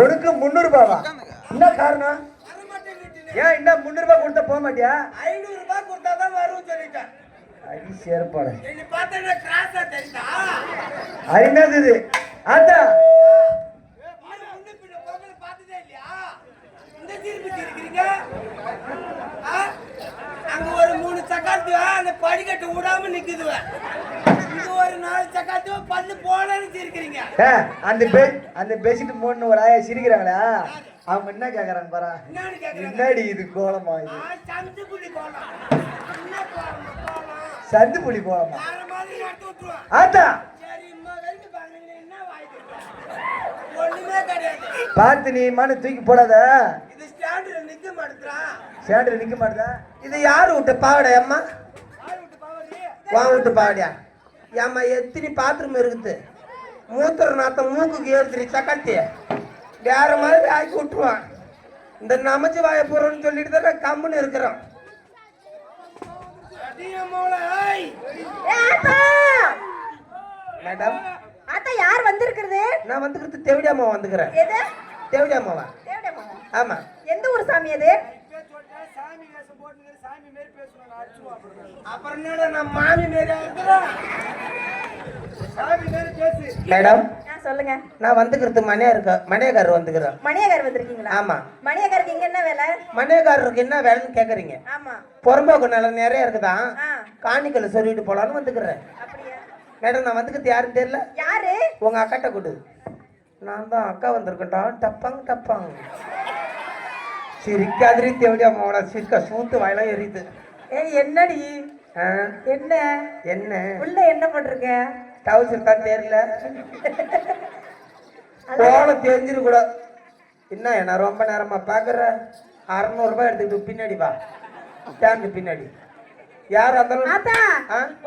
உனக்கு 300 ரூபாவா? என்ன காரணம்? ஏன் என்ன 300 ரூபாய் கொடுத்தா போக மாட்டியா? 500 ரூபாய் கொடுத்தாதான் வரும் சொல்லிட்டேன். அடி சேர்ப்பாடு. நீ பார்த்தா கிராஸா தெரியுதா? என்னது இது? அத்தா பார்த்ததே இல்லையா? இந்த தீர்ப்பு தீர்க்கிறீங்க. அங்க ஒரு 3 சக்காத்து அந்த படிக்கட்டு விடாம நிக்குதுவ. இது ஒரு 4 சக்காத்து பல்லு போனன்னு தீர்க்கிறீங்க. அந்த பெட்ஷீட் மூணு ஒரு ஆயா சிரிக்கிறாங்களா? அவங்க என்ன கேக்குறாங்க பாரா? என்னடி இது கோலமா? இது சந்து புலி கோலம். என்ன கோலம்? சந்து புலி கோலமா? வேற மாதிரி நட்டு விட்டுருவான். ஆத்தா சரி இம்மா வெறுத்து பாருங்க. என்ன வாய்ப்பு? ஒண்ணுமே கிடையாது. பார்த்து நீ மன தூக்கி போடாத. இது ஸ்டாண்ட்ல நிக்க மாட்டேறா. ஸ்டாண்ட்ல நிக்க மாட்டதா? இது யாரு விட்ட பாவடை அம்மா? யாரு விட்ட பாவடி? வா விட்ட பாவடியா? ஏம்மா எத்தனை பாத்ரூம் இருக்குது? மூத்திர நாத்தம் மூக்குக்கு ஏறுதுரி சக்கத்தி. வேற மாதிரி ஆக்கி விட்டுருவான். இந்த நமச்சு வாய போறோம்னு சொல்லிட்டு தான் கம்முன்னு இருக்கிறோம். மேடம் ஆத்தா யார் வந்திருக்கிறது? நான் வந்துக்கிறது தேவடியாமா வந்துக்கிறேன். எது? தேவடியாமாவா? தேவடியாமாவா? ஆமா. எந்த ஊர் சாமி அது? சாமி வேஷம் போட்டுங்க. சாமி மாரி பேசுறாங்க. அப்புறம் என்னடா நான் மாமி மாரி ஆகுறேன். சாமி மாரி பேசு. மேடம் சொல்லுங்க. நான் வந்துக்கிறது மணியக்காரர் வந்துக்கிறேன். மணியக்காரர் வந்திருக்கீங்களா? ஆமா. மணியக்காரருக்கு இங்க என்ன வேலை? மணியக்காரருக்கு என்ன வேலைன்னு கேக்குறீங்க? ஆமா. பொறம்போக்கு நிலம் நிறைய இருக்குதான். காணிக்கல் சொல்லிட்டு போலான்னு வந்துக்கிறேன். அப்படியா? மேடம் நான் வந்துக்கிறது யாருன்னு தெரியல. யாரு? உங்க அக்காட்ட கொடு. நான் தான் அக்கா வந்திருக்கேன்டா. டப்பாங்க டப்பாங்க சிரிக்காதிரி தேவடியாமாவோட சிரிக்கா சூத்து வாயிலாம் எரியுது. என்னடி? என்ன என்ன உள்ள என்ன பண்றீங்க? டவுசர் தான் தெரியல. கோலம் தெரிஞ்சிரு கூட. என்ன என்ன ரொம்ப நேரமா பாக்குற? 600 ரூபாய் எடுத்துக்கிட்டு பின்னாடி வா. டேங்கு பின்னாடி யார் இருந்தாலும்.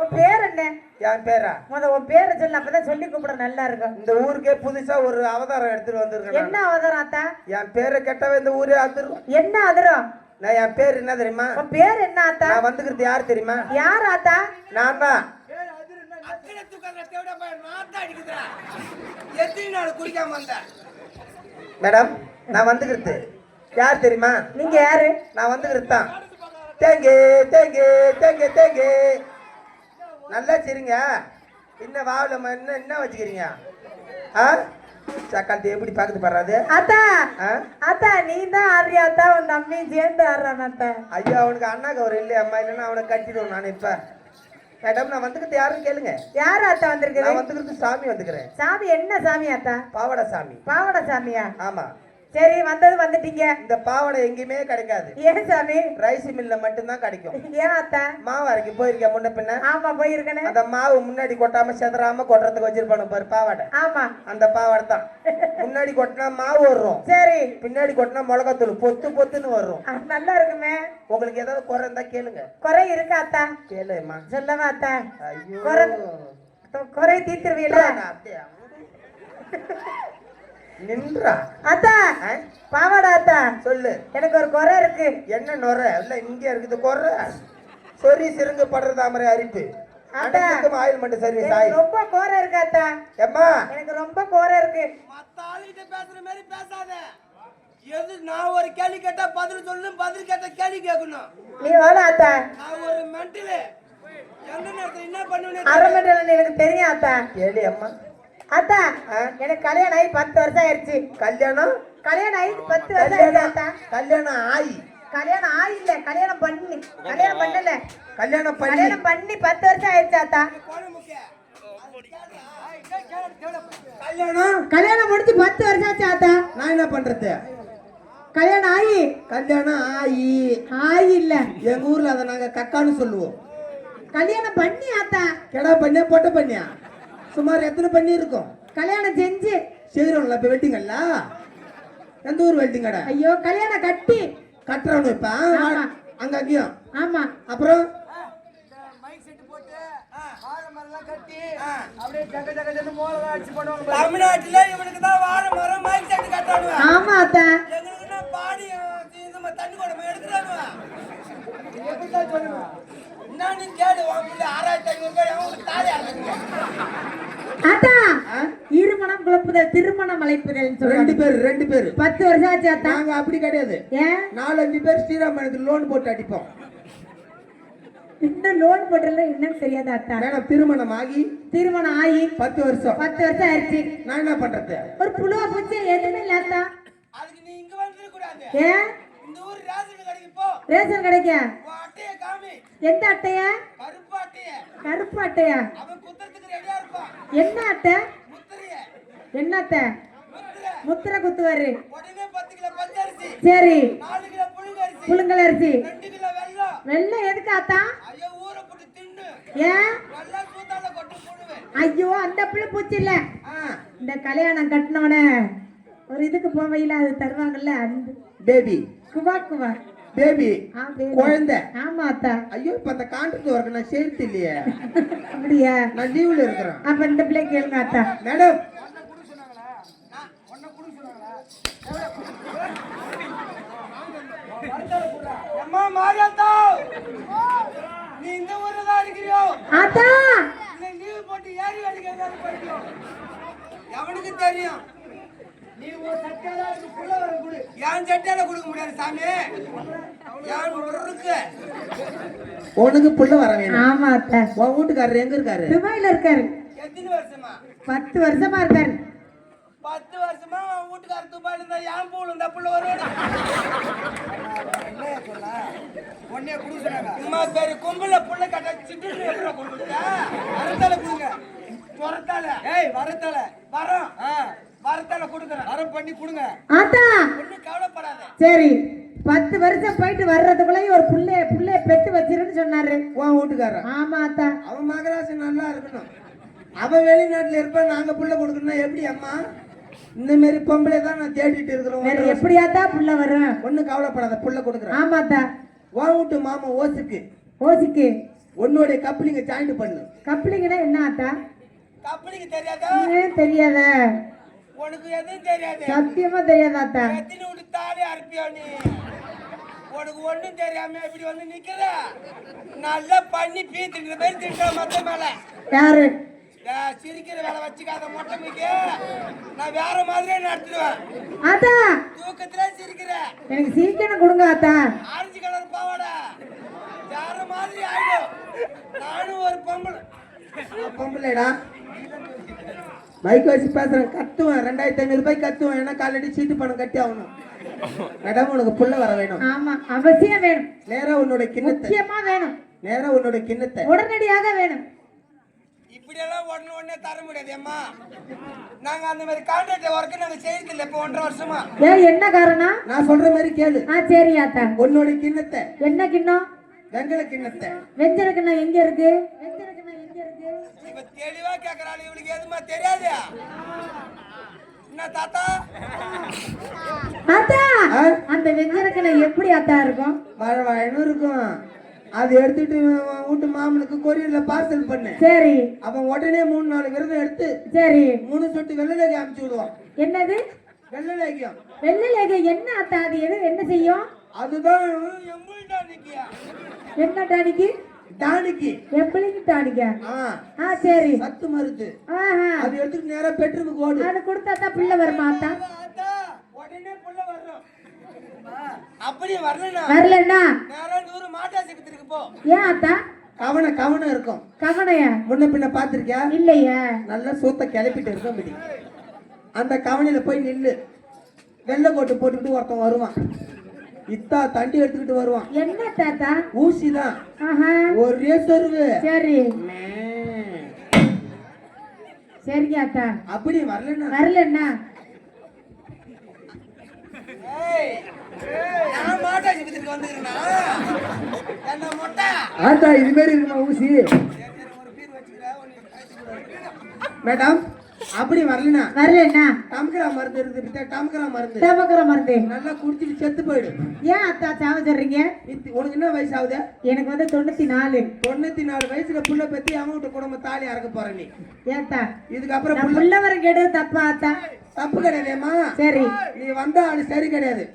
உன் பேர் என்ன? என் பேரா? உன் பேரை சொல்லு. அப்பதான் சொல்லி கூப்பிட நல்லா இருக்கும். இந்த ஊருக்கே புதுசா ஒரு அவதாரம் எடுத்துட்டு வந்திருக்கேன். என்ன அவதாரம் ஆத்தா? என் பேரை கேட்டவே இந்த ஊரே அதிரும். என்ன அதிரும்? நான் என் பேர் என்ன தெரியுமா? உன் பேர் என்ன ஆத்தா? நான் வந்துக்கிறது யார் தெரியுமா? யார் ஆத்தா? நான் தான். மேடம் நான் வந்துக்கிறது யார் தெரியுமா? நீங்க யாரு? நான் வந்துக்கிறது தான். தேங்கு தேங்கு தேங்கு தேங்கு நல்லா சரிங்க. என்ன வாவில என்ன வச்சுக்கிறீங்க? சக்காலத்தை எப்படி பாக்குது பாரு? அத்தா அத்தா நீ தான் ஆடுறியாத்தா? உன் தம்பியும் சேர்ந்து ஆடுறான் அத்தா. ஐயோ அவனுக்கு அண்ணாக்கு அவர் இல்லையா அம்மா? இல்லைன்னா அவனை கட்டிடுவோம் நான். இப்ப மேடம் நான் வந்துக்கிறது யாருன்னு கேளுங்க. யார் ஆத்தா வந்திருக்கு? நான் வந்துக்கிறது சாமி வந்துக்கிறேன். சாமி என்ன சாமி ஆத்தா? பாவடை சாமி. பாவடை சாமியா? ஆமா. சரி வந்தது வந்துட்டீங்க. இந்த பாவடை எங்கேயுமே கிடைக்காது. ஏன் சாமி? ரைஸ் மில்ல மட்டும்தான் கிடைக்கும். ஏன் அத்தா? மாவு அரைக்க போயிருக்கேன் முன்ன பின்ன. ஆமா போயிருக்கேன். அந்த மாவு முன்னாடி கொட்டாம செதறாம கொட்டுறதுக்கு வச்சிருப்பானு பாரு பாவாடை. ஆமா அந்த பாவாடை தான். முன்னாடி கொட்டினா மாவு வரும். சரி. பின்னாடி கொட்டினா மிளகாத்தூள் பொத்து பொத்துன்னு வரும். நல்லா இருக்குமே. உங்களுக்கு ஏதாவது குறை இருந்தா கேளுங்க. குறை இருக்கா அத்தா? கேளுமா. சொல்லவா அத்தா? ஐயோ குறை தீர்த்துருவீங்களா? நின்றா அத்தா. பாவாடா அத்தா சொல்லு. எனக்கு ஒரு குறை இருக்கு. என்ன நொறை? இல்ல இங்க இருக்குது குறை. சொறி சிறுங்கு படுற தாமரை அரிப்பு. அனைத்துக்கும் ஆயில் மட்டும் சர்வீஸ் ஆயில். ரொம்ப குறை இருக்கு அத்தா. ஏம்மா எனக்கு ரொம்ப குறை இருக்கு. மத்த ஆளுகிட்ட பேசுற மாதிரி பேசாத. எது நான் ஒரு கேள்வி கேட்டா பதில் சொல்லணும். பதில் கேட்டா கேள்வி கேட்கணும். நீ வாழ அத்தா. நான் ஒரு மென்டல். எந்த நேரத்துல என்ன பண்ணுவேன்னு அரை மென்டல் எனக்கு தெரியும் அத்தா. கேளு அம்மா. அத்தா எனக்கு கல்யாணம் ஆகி 10 வருஷம் ஆயிடுச்சு. கல்யாணம் ஆகி 10 வருஷம் ஆயிடுச்சு அத்தா. கல்யாணம் ஆகி? கல்யாணம் ஆகி இல்ல கல்யாணம் பண்ணி. கல்யாணம் பண்ணல. கல்யாணம் பண்ணி 10 வருஷம் ஆயிடுச்சு அத்தா. கல்யாணம் முடிச்சு 10 வருஷம் ஆச்சு அத்தா. நான் என்ன பண்றது? கல்யாணம் ஆகி இல்ல எங்க ஊர்ல அதை நாங்க கக்கான்னு சொல்லுவோம். கல்யாணம் பண்ணி அத்தா. கெடா பண்ணியா பொட்ட பண்ணியா? சுமார் எத்தனை பண்ணி இருக்கும்? கல்யாணம் செஞ்சு செய்யறோம்ல. இப்ப வெட்டிங்கல்ல? எந்த ஊர் வெட்டிங்கடா? ஐயோ கல்யாணம் கட்டி கட்டுறவனு இப்ப அங்க அங்கேயும். ஆமா. அப்புறம் மைக் செட் போட்டு வாழை மரம் கட்டி அப்படியே ஜக ஜக ஜக மோளம் அடிச்சு பண்ணுவாங்க. தமிழ்நாட்டுல இவனுக்கு தான் வாழை மரம் மைக் செட் கட்டணும். ஆமா அத்தா. எங்களுக்கு என்ன பாடி இந்த தண்ணி கூட எடுத்துறானுவா. எப்படி தான் சொல்லுங்க. நான் நீ கேடு வாங்கல 6500 ரூபாய் அவங்களுக்கு தாலி அறங்க. அத்தா இருமணம் குல அழைப்புதல் திருமணம் அழைப்புதல் ரெண்டு பேரு 10 வருஷம் ஆச்சு அத்தா. நாங்க அப்படி கிடையாது. ஏன் 4-5 பேர் ஸ்ரீராமனுக்கு லோன் போட்டு அடிப்போம். இந்த லோன் போட்டல என்னன்னு தெரியாத அத்தா. மேடம் திருமணம் ஆகி 10 வருஷம் ஆயிடுச்சு. நான் என்ன பண்றது? ஒரு புழுவ பூச்சி எதுவுமே இல்ல அத்தா. அதுக்கு நீ இங்க வந்துட கூடாது. ஏன் இந்த ஊர் ரேஷன் கடைக்கு போ. ரேஷன் கடைக்கா? உன் அட்டைய காமி. எந்த அட்டையா? கருப்பு அட்டைய. கருப்பு அட்டையா? அவன் குத்துறதுக்கு ரெடியா இருப்பான். என்ன அட்டை? முத்திரைய. என்ன அட்டை? முத்திரை குத்துவாரு. உடனே 10 கிலோ பச்சரிசி. சரி. 4 கிலோ புழுங்கரிசி. புழுங்கலரிசி. 2 கிலோ வெல்லம். வெல்லம் எதுக்கு அத்தா? ஐயோ ஊரை போட்டு தின்னு. ஏன்? நல்லா சூதால கொட்டு புழுவே. ஐயோ அந்த புழு பூச்சி இல்ல. இந்த கல்யாணம் கட்டினவன ஒரு இதுக்கு போவையில அது தருவாங்கல்ல அந்த பேபி குவா பேபி குழந்தை. ஆமா அத்தா. ஐயோ இப்ப அந்த கான்ட்ராக்ட் ஒர்க் நான் சேர்த்து இல்லையே. அப்படியா? நான் லீவ்ல இருக்கிறேன். அப்ப இந்த பிள்ளை கேளுங்க அத்தா. மேடம் அம்மா மாரியாத்தா. நீ இந்த ஊர்ல தான் இருக்கிறியோ? அத்தா நீ லீவ் போட்டு ஏறி வேலைக்கு எங்கயாவது போயிட்டியோ? எவனுக்கு தெரியும்? நீ ஒரு சட்டையில புள்ள வர குடு. ஏன் சட்டையில கொடுக்க முடியாது சாமி. ஏன் இருக்கு? உனக்கு புள்ள வர வேணும். ஆமா அத்தா. உன் வீட்டுக்காரர் எங்க இருக்காரு? துபாயில இருக்காரு. எத்தனை வருஷமா? 10 வருஷமா இருக்காரு. 10 வருஷமா உன் வீட்டுக்காரர் துபாயில இருந்தா ஏன் பூல இருந்தா புள்ள வருவானா? என்ன சொல்ல? ஒன்னே குடு சொன்னாங்க. அம்மா பேரு கும்பல புள்ள கட்ட சிட்டுன்னு எப்பற கொடுத்தா? வரத்தால குடுங்க. வரத்தால. ஏய் வரத்தால. வரோம். வரத்தால கொடுங்கறேன். வரம் பண்ணி கொடுங்க. அத்தா ஒண்ணு கவலைப்படாத. சரி 10 வருஷம் போயிட்டு வர்றதுக்குள்ளேயும் ஒரு புள்ளைய பெத்து வச்சிருன்னு சொன்னாரு உன் வீட்டுக்காரர். ஆமா அத்தா. அவன் மகராசி நல்லா இருக்கணும். அவன் வெளிநாட்டுல இருப்பான். நாங்க புள்ள கொடுக்கணும் எப்படி அம்மா? இந்த மாதிரி பொம்பளை தான் நான் தேடிட்டு இருக்கிறோம். வேற எப்படியாத்தா புள்ள வரும்? ஒன்னும் கவலைப்படாத புள்ள கொடுக்குறேன். ஆமா அத்தா. உன் வீட்டு மாமா ஓசிக்கு உன்னுடைய கப்ளிங்க ஜாயின் பண்ணு. கப்ளிங்னா என்ன அத்தா? கப்பலிக்கு தெரியாதா? தெரியாத. உனக்கு எதுவும் தெரியாது. சத்தியமா தெரியாதா அத்தா? எத்தனை விட்டு தாலி அறுப்பியோ நீ? உனக்கு ஒண்ணும் தெரியாம இப்படி வந்து நிக்கிற. நல்லா பண்ணி பீத்துக்கிற மாதிரி திட்ட மத்த மேல. யாரு? சிரிக்கிற வேலை வச்சுக்காத மொட்டை மிக்க. நான் வேற மாதிரியே நடத்துவேன். அத்தா தூக்கத்துல சிரிக்கிற. எனக்கு சீக்கிரம் கொடுங்க அத்தா. ஆரஞ்சு கலர் பாவாடா வேற மாதிரி ஆயிடும். நானும் ஒரு பொம்பளைடா மைக் வச்சு பேசுறேன். கத்துவேன். 2500 ரூபாய் கத்துவேன். ஏன்னா காலடி சீட்டு பணம் கட்டி ஆகணும். மேடம் உனக்கு புள்ள வர வேணும். ஆமா அவசியம் வேணும். நேரா உன்னோட கிண்ணத்தை. முக்கியமா வேணும். நேரா உன்னோட கிண்ணத்தை உடனடியாக வேணும். இப்படியெல்லாம் உடனே தர முடியாது அம்மா. நாங்க அந்த மாதிரி கான்ட்ராக்ட் ஒர்க் நாங்க செய்யறது இல்ல இப்ப 1.5 வருஷமா. ஏன் என்ன காரணம்? நான் சொல்ற மாதிரி கேளு. சரி ஆத்தா. உன்னோட கிண்ணத்தை. என்ன கிண்ணம்? வெங்கல கிண்ணத்தை. வெஞ்சர கிண்ணம் எங்க இருக்கு? இப்ப தெளிவா கேக்குறாள். இவளுக்கு எதுமா தெரியாது. என்ன தாத்தா? ஆத்தா அந்த வெஞ்சர கிண்ணம் எப்படி ஆத்தா இருக்கும்? வழவழன்னு இருக்கும். அது எடுத்துட்டு வீட்டு மாமனுக்கு கொரியர்ல பார்சல் பண்ணு. சரி. அவன் உடனே 3-4 விரதம் எடுத்து சரி 3 சொட்டு வெள்ளலேகம் அனுப்பிச்சு விடுவான். என்னது வெள்ளலேகம்? வெள்ளலேகம் என்ன ஆத்தா? அது என்ன செய்யும்? அதுதான் எம்புல் டானிக்கியா? என்ன டானிக்கு? டானிக்கு. எம்புலிக்கு டானிக்கா? சரி சத்து மருந்து. ஆஹா அது எடுத்துட்டு நேரா பெட்ரூமுக்கு ஓடு. அது கொடுத்தா புள்ள வருமா ஆத்தா? உடனே புள்ள வரும். அப்படி வரலனா நேரா நூறு மாட்டாசிக்கு போ. ஏன் ஆத்தா? கவனம் இருக்கும். கவனையா? முன்ன பின்ன பாத்திருக்கியா? இல்லையா? நல்லா சூத்த கிளப்பிட்டு இருக்கும். இப்படி அந்த கவனில போய் நில்லு. வெள்ளை கோட்டு போட்டுக்கிட்டு ஒருத்தன் வருவான். இத்தா தண்டி எடுத்துக்கிட்டு வருவான். என்ன தாத்தா? ஊசிதான். ஒரே சொருவு. சரி சரிங்க ஆத்தா. அப்படி வரலன்னா நான் மாட்டாசிக்கு வந்துக்கிறேனா? என்ன மொட்டை? ஆத்தா இது மாதிரி இருக்குமா ஊசி? மேடம் அப்படி வரலனா டம்கரா மருந்து இருக்கு. டம்கரா மருந்து நல்லா குடிச்சிட்டு செத்து போயிடு. ஏன் அத்தா சாவ சொல்றீங்க? உனக்கு என்ன வயசு ஆகுது? எனக்கு வந்து 94 வயசுல புள்ள பத்தி அவங்கிட்ட குடும்ப தாலி அறக்க போற நீ. ஏத்தா இதுக்கப்புறம் புள்ள வர கேட்டது தப்பா ஆத்தா? தப்பு கிடையாதுமா. சரி நீ வந்தா அது சரி கிடையாது.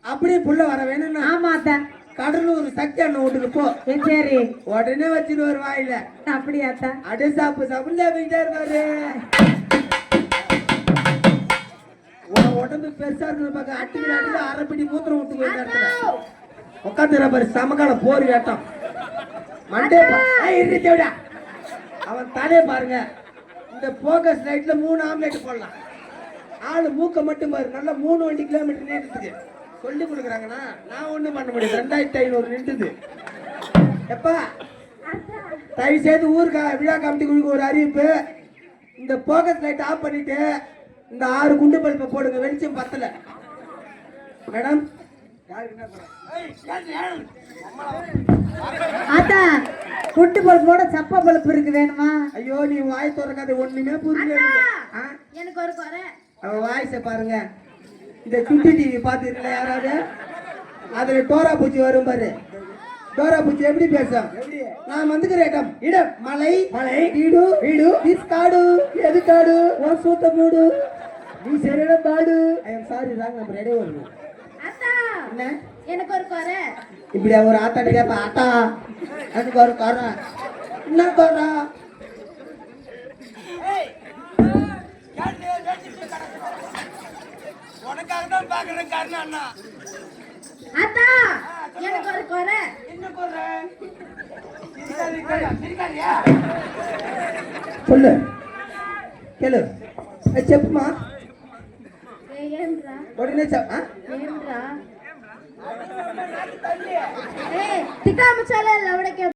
அப்படியே புள்ள வர வேணும்னா ஆமா ஆத்தா கடலூர் சக்தி அண்ணன் வீட்டுக்கு போ. சரி உடனே வச்சுட்டு ஒரு வாயில. அப்படியாத்தா? அடே சாப்பிட்டு இருப்பாரு. உடம்பு பெருசா இருக்கிற பக்கம் அட்டிக்கு அரைப்பிடி மூத்திரம் விட்டு போய் இடத்துல உட்காந்துற பாரு சமகால போர் கேட்டான் மண்டே இருந்தேடா அவன் தலையை பாருங்க இந்த போக்கஸ் லைட்ல 3 ஆம்லெட் போடலாம் ஆளு மூக்க மட்டும் பாரு நல்லா 3 கிலோமீட்டர் நீட்டுக்கு சொல்லி கொடுக்குறாங்கன்னா நான் ஒண்ணும் பண்ண முடியாது 2500 நின்றுது எப்பா தயவு செய்து ஊருக்கு விழா கமிட்டிக்கு ஒரு அறிவிப்பு இந்த போக்கஸ் லைட் ஆஃப் பண்ணிட்டு இந்த 6 குண்டு பல்பை போடுங்க வெளிச்சம் பத்தல மேடம் ஆத்தா குண்டு பல்போட சப்பா பல்ப் இருக்கு வேணுமா? ஐயோ நீ வாய் திறக்காத ஒண்ணுமே புரியல எனக்கு ஒரு குறை. அவன் வாய்ஸை பாருங்க இந்த சுட்டி டிவி பார்த்துருக்கல யாராவது அதுல டோரா பூச்சி வரும் பாரு டோரா பூச்சி எப்படி பேசும் நான் வந்துக்கிற இடம் இடம் மலை மலை வீடு வீடு திஸ் காடு எது காடு ஓ சூத்த மூடு நீ சரியான பாடு I am sorry wrong number எடே வருது ஆத்தா என்ன எனக்கு ஒரு குறை. இப்படி ஒரு ஆத்தாடி கேப்பா ஆத்தா எனக்கு ஒரு குறை என்ன குறை உனக்காக தான் பாக்குறேன் காரணம் அண்ணா. ஆத்தா எனக்கு ஒரு குறை. என்ன குறை? சிரிக்காரியா? சொல்லு கேளு చెప్పుమా ఏంట్రా ఒడినే ఏంట్రా ఏ తికామ చాలే లవడకే